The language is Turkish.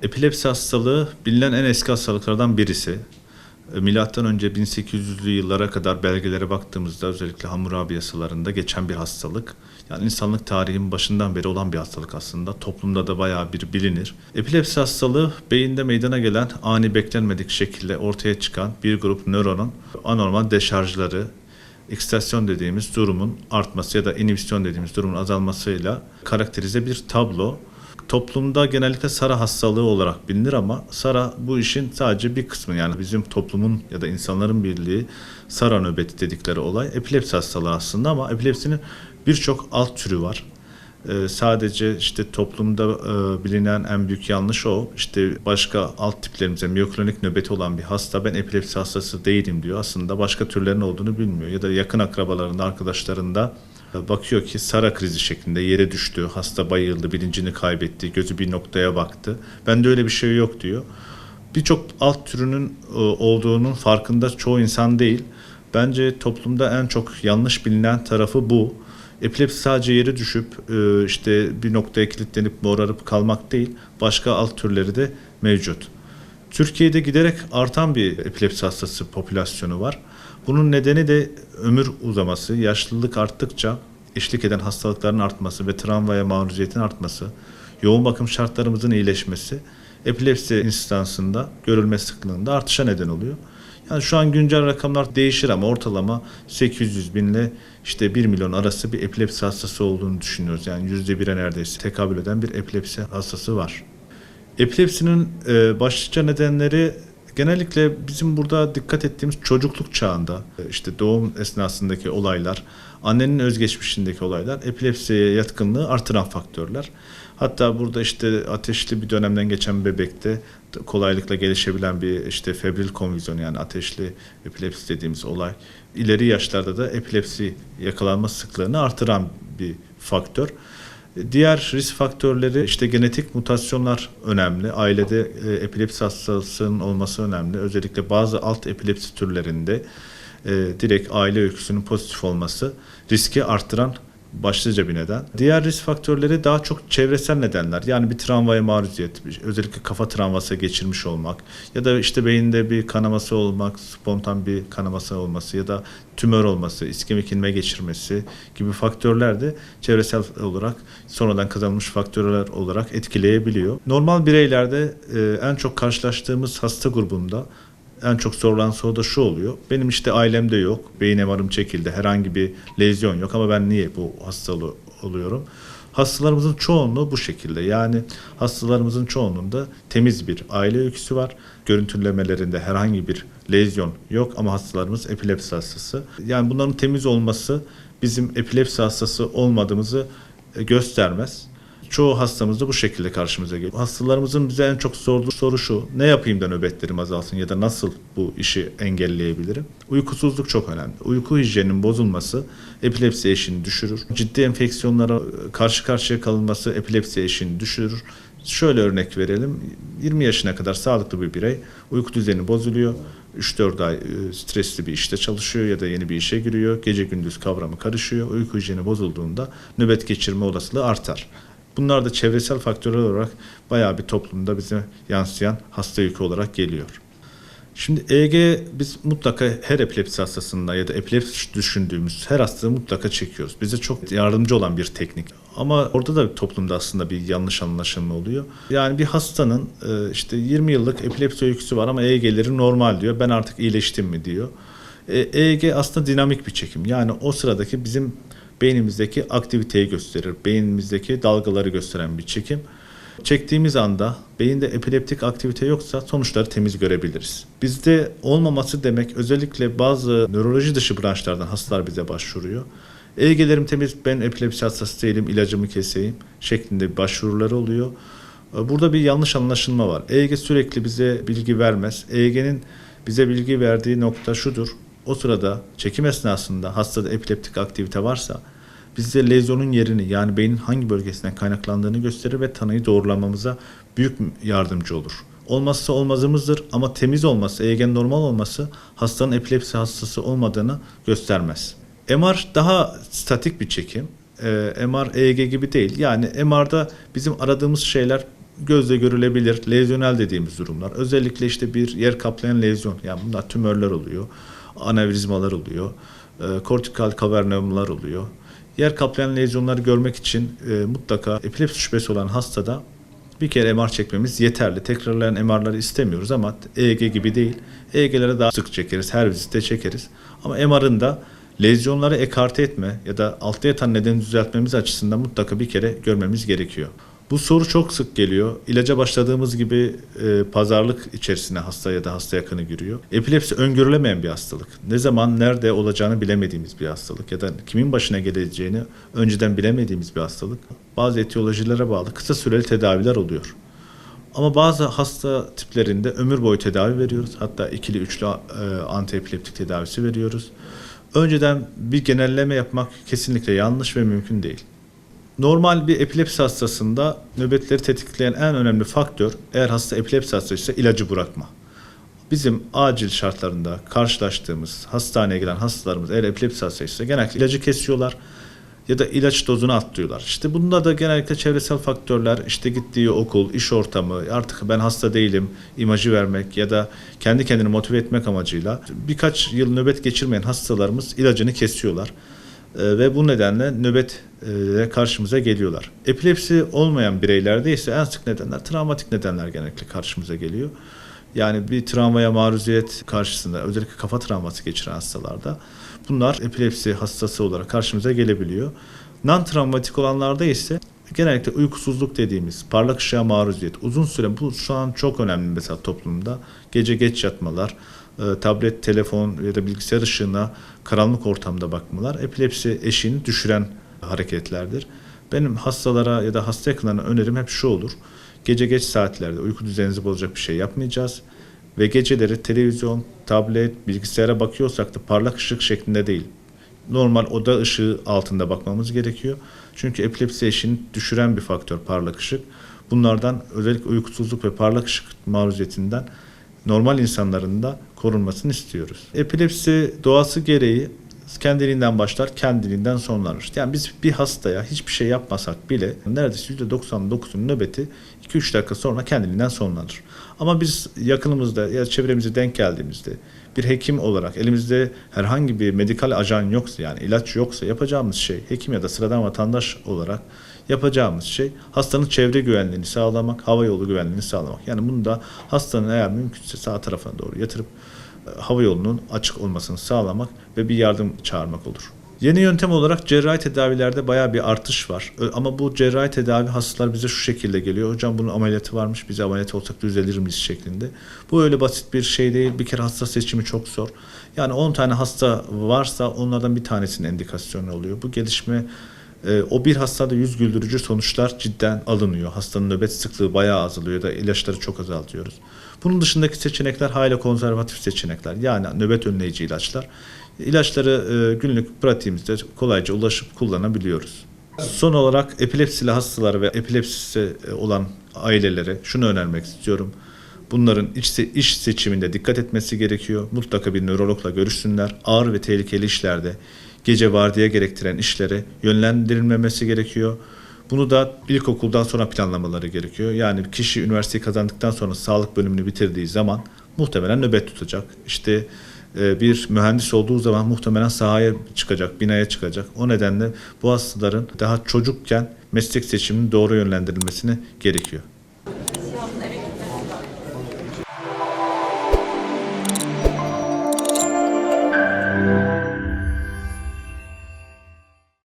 Epilepsi hastalığı bilinen en eski hastalıklardan birisi. Milattan önce 1800'lü yıllara kadar belgelere baktığımızda özellikle Hammurabi yasalarında geçen bir hastalık. Yani insanlık tarihinin başından beri olan bir hastalık aslında. Toplumda da bayağı bir bilinir. Epilepsi hastalığı beyinde meydana gelen ani beklenmedik şekilde ortaya çıkan bir grup nöronun anormal deşarjları, eksitasyon dediğimiz durumun artması ya da inhibisyon dediğimiz durumun azalmasıyla karakterize bir tablo. Toplumda genellikle SARA hastalığı olarak bilinir ama SARA bu işin sadece bir kısmı. Yani bizim toplumun ya da insanların bildiği SARA nöbeti dedikleri olay epilepsi hastalığı aslında ama epilepsinin birçok alt türü var. Sadece işte toplumda bilinen en büyük yanlış o. İşte başka alt tiplerimize miyoklonik nöbeti olan bir hasta ben epilepsi hastası değilim diyor. Aslında başka türlerin olduğunu bilmiyor ya da yakın akrabalarında, arkadaşlarında bakıyor ki SARA krizi şeklinde yere düştü, hasta bayıldı, bilincini kaybetti, gözü bir noktaya baktı. Bende öyle bir şey yok diyor. Birçok alt türünün olduğunun farkında çoğu insan değil. Bence toplumda en çok yanlış bilinen tarafı bu. Epilepsi sadece yere düşüp işte bir noktaya kilitlenip morarıp kalmak değil, başka alt türleri de mevcut. Türkiye'de giderek artan bir epilepsi hastası popülasyonu var. Bunun nedeni de ömür uzaması, yaşlılık arttıkça eşlik eden hastalıkların artması ve travmaya maruziyetin artması, yoğun bakım şartlarımızın iyileşmesi, epilepsi insidansında, görülme sıklığında artışa neden oluyor. Yani şu an güncel rakamlar değişir ama ortalama 800 bin ile işte 1 milyon arası bir epilepsi hastası olduğunu düşünüyoruz. Yani %1'e neredeyse tekabül eden bir epilepsi hastası var. Epilepsinin başlıca nedenleri genellikle bizim burada dikkat ettiğimiz çocukluk çağında, işte doğum esnasındaki olaylar, annenin özgeçmişindeki olaylar, epilepsiye yatkınlığı artıran faktörler. Hatta burada işte ateşli bir dönemden geçen bebekte kolaylıkla gelişebilen bir işte febril konvülsyon yani ateşli epilepsi dediğimiz olay, ileri yaşlarda da epilepsi yakalanma sıklığını artıran bir faktör. Diğer risk faktörleri işte genetik mutasyonlar önemli. Ailede epilepsi hastalığının olması önemli. Özellikle bazı alt epilepsi türlerinde direkt aile öyküsünün pozitif olması riski arttıran başlıca bir neden. Diğer risk faktörleri daha çok çevresel nedenler. Yani bir travmaya maruziyet, özellikle kafa travması geçirmiş olmak ya da işte beyinde bir kanaması olmak, spontan bir kanaması olması ya da tümör olması, iskemik inme geçirmesi gibi faktörler de çevresel olarak sonradan kazanılmış faktörler olarak etkileyebiliyor. Normal bireylerde en çok karşılaştığımız hasta grubunda en çok sorulan soru da şu oluyor. Benim işte ailemde yok. Beyin MR'ım çekildi. Herhangi bir lezyon yok ama ben niye bu hastalığı oluyorum? Hastalarımızın çoğunluğu bu şekilde. Yani hastalarımızın çoğunluğunda temiz bir aile öyküsü var. Görüntülemelerinde herhangi bir lezyon yok ama hastalarımız epilepsi hastası. Yani bunların temiz olması bizim epilepsi hastası olmadığımızı göstermez. Çoğu hastamız da bu şekilde karşımıza geliyor. Hastalarımızın bize en çok sorduğu soru şu: ne yapayım da nöbetlerim azalsın ya da nasıl bu işi engelleyebilirim? Uykusuzluk çok önemli. Uyku hijyeninin bozulması epilepsi eşiğini düşürür. Ciddi enfeksiyonlara karşı karşıya kalınması epilepsi eşiğini düşürür. Şöyle örnek verelim. 20 yaşına kadar sağlıklı bir birey uyku düzeni bozuluyor. 3-4 ay stresli bir işte çalışıyor ya da yeni bir işe giriyor. Gece gündüz kavramı karışıyor. Uyku hijyeni bozulduğunda nöbet geçirme olasılığı artar. Bunlar da çevresel faktörler olarak bayağı bir toplumda bize yansıyan hasta yükü olarak geliyor. Şimdi EEG biz mutlaka her epilepsi hastasında ya da epilepsi düşündüğümüz her hastalığı mutlaka çekiyoruz. Bize çok yardımcı olan bir teknik. Ama orada da toplumda aslında bir yanlış anlaşılma oluyor. Yani bir hastanın işte 20 yıllık epilepsi öyküsü var ama EEG'leri normal diyor. Ben artık iyileştim mi diyor. EEG aslında dinamik bir çekim. Yani o sıradaki bizim beynimizdeki aktiviteyi gösterir. Beynimizdeki dalgaları gösteren bir çekim. Çektiğimiz anda beyinde epileptik aktivite yoksa sonuçları temiz görebiliriz. Bizde olmaması demek özellikle bazı nöroloji dışı branşlardan hastalar bize başvuruyor. EEG'lerim temiz, ben epilepsi hastası değilim, ilacımı keseyim şeklinde başvuruları oluyor. Burada bir yanlış anlaşılma var. EEG sürekli bize bilgi vermez. EEG'nin bize bilgi verdiği nokta şudur. O sırada çekim esnasında hastada epileptik aktivite varsa bize lezyonun yerini, yani beynin hangi bölgesinden kaynaklandığını gösterir ve tanıyı doğrulamamıza büyük yardımcı olur. Olmazsa olmazımızdır ama temiz olması, EEG'nin normal olması hastanın epilepsi hastası olmadığını göstermez. MR daha statik bir çekim. MR EEG gibi değil. Yani MR'da bizim aradığımız şeyler gözle görülebilir, lezyonel dediğimiz durumlar. Özellikle işte bir yer kaplayan lezyon, yani bunlar tümörler oluyor, anevrizmalar oluyor, kortikal kavernomlar oluyor. Yer kaplayan lezyonları görmek için mutlaka epilepsi şüphesi olan hastada bir kere MR çekmemiz yeterli. Tekrarlayan MR'ları istemiyoruz ama EEG gibi değil. EEG'lere daha sık çekeriz, her vizitte çekeriz. Ama MR'ın da lezyonları ekarte etme ya da altta yatan nedeni düzeltmemiz açısından mutlaka bir kere görmemiz gerekiyor. Bu soru çok sık geliyor. İlaca başladığımız gibi pazarlık içerisine hasta ya da hasta yakını giriyor. Epilepsi öngörülemeyen bir hastalık. Ne zaman, nerede olacağını bilemediğimiz bir hastalık ya da kimin başına geleceğini önceden bilemediğimiz bir hastalık. Bazı etiyolojilere bağlı kısa süreli tedaviler oluyor. Ama bazı hasta tiplerinde ömür boyu tedavi veriyoruz. Hatta ikili, üçlü antiepileptik tedavisi veriyoruz. Önceden bir genelleme yapmak kesinlikle yanlış ve mümkün değil. Normal bir epilepsi hastasında nöbetleri tetikleyen en önemli faktör, eğer hasta epilepsi hastaysa ilacı bırakma. Bizim acil şartlarında karşılaştığımız hastaneye gelen hastalarımız eğer epilepsi hastaysa genellikle ilacı kesiyorlar ya da ilaç dozunu atlıyorlar. İşte bunda da genellikle çevresel faktörler, işte gittiği okul, iş ortamı, artık ben hasta değilim imajı vermek ya da kendi kendini motive etmek amacıyla birkaç yıl nöbet geçirmeyen hastalarımız ilacını kesiyorlar. Ve bu nedenle nöbetle karşımıza geliyorlar. Epilepsi olmayan bireylerde ise en sık nedenler travmatik nedenler genellikle karşımıza geliyor. Yani bir travmaya maruziyet karşısında özellikle kafa travması geçiren hastalarda bunlar epilepsi hastası olarak karşımıza gelebiliyor. Non-travmatik olanlarda ise genellikle uykusuzluk dediğimiz parlak ışığa maruziyet, uzun süre, bu şu an çok önemli mesela toplumda, gece geç yatmalar, tablet, telefon ya da bilgisayar ışığına karanlık ortamda bakmalar epilepsi eşiğini düşüren hareketlerdir. Benim hastalara ya da hasta yakınlarına önerim hep şu olur. Gece geç saatlerde uyku düzeninizi bozacak bir şey yapmayacağız ve geceleri televizyon, tablet, bilgisayara bakıyorsak da parlak ışık şeklinde değil, normal oda ışığı altında bakmamız gerekiyor. Çünkü epilepsi eşiğini düşüren bir faktör parlak ışık. Bunlardan özellikle uykusuzluk ve parlak ışık maruziyetinden normal insanların da korunmasını istiyoruz. Epilepsi doğası gereği kendiliğinden başlar, kendiliğinden sonlanır. Yani biz bir hastaya hiçbir şey yapmasak bile neredeyse %99'un nöbeti 2-3 dakika sonra kendiliğinden sonlanır. Ama biz yakınımızda ya çevremize denk geldiğimizde bir hekim olarak elimizde herhangi bir medikal ajan yoksa, yani ilaç yoksa, yapacağımız şey, hekim ya da sıradan vatandaş olarak yapacağımız şey hastanın çevre güvenliğini sağlamak, hava yolu güvenliğini sağlamak. Yani bunu da hastanın eğer mümkünse sağ tarafına doğru yatırıp hava yolunun açık olmasını sağlamak ve bir yardım çağırmak olur. Yeni yöntem olarak cerrahi tedavilerde bayağı bir artış var. Ama bu cerrahi tedavi hastalar bize şu şekilde geliyor. Hocam bunun ameliyatı varmış, bize ameliyat olsak düzelir miyiz şeklinde. Bu öyle basit bir şey değil. Bir kere hasta seçimi çok zor. Yani 10 tane hasta varsa onlardan bir tanesinin indikasyonu oluyor. Bu gelişme o bir hastada yüz güldürücü sonuçlar cidden alınıyor. Hastanın nöbet sıklığı bayağı azalıyor ya da ilaçları çok azaltıyoruz. Bunun dışındaki seçenekler hala konservatif seçenekler. Yani nöbet önleyici ilaçlar. İlaçları günlük pratiğimizde kolayca ulaşıp kullanabiliyoruz. Son olarak epilepsili hastalar ve epilepsisi olan ailelere şunu önermek istiyorum. Bunların iş seçiminde dikkat etmesi gerekiyor. Mutlaka bir nörologla görüşsünler. Ağır ve tehlikeli işlerde, gece vardiya gerektiren işlere yönlendirilmemesi gerekiyor. Bunu da ilkokuldan sonra planlamaları gerekiyor. Yani kişi üniversiteyi kazandıktan sonra sağlık bölümünü bitirdiği zaman muhtemelen nöbet tutacak. İşte bir mühendis olduğu zaman muhtemelen sahaya çıkacak, binaya çıkacak. O nedenle bu hastaların daha çocukken meslek seçiminin doğru yönlendirilmesini gerekiyor.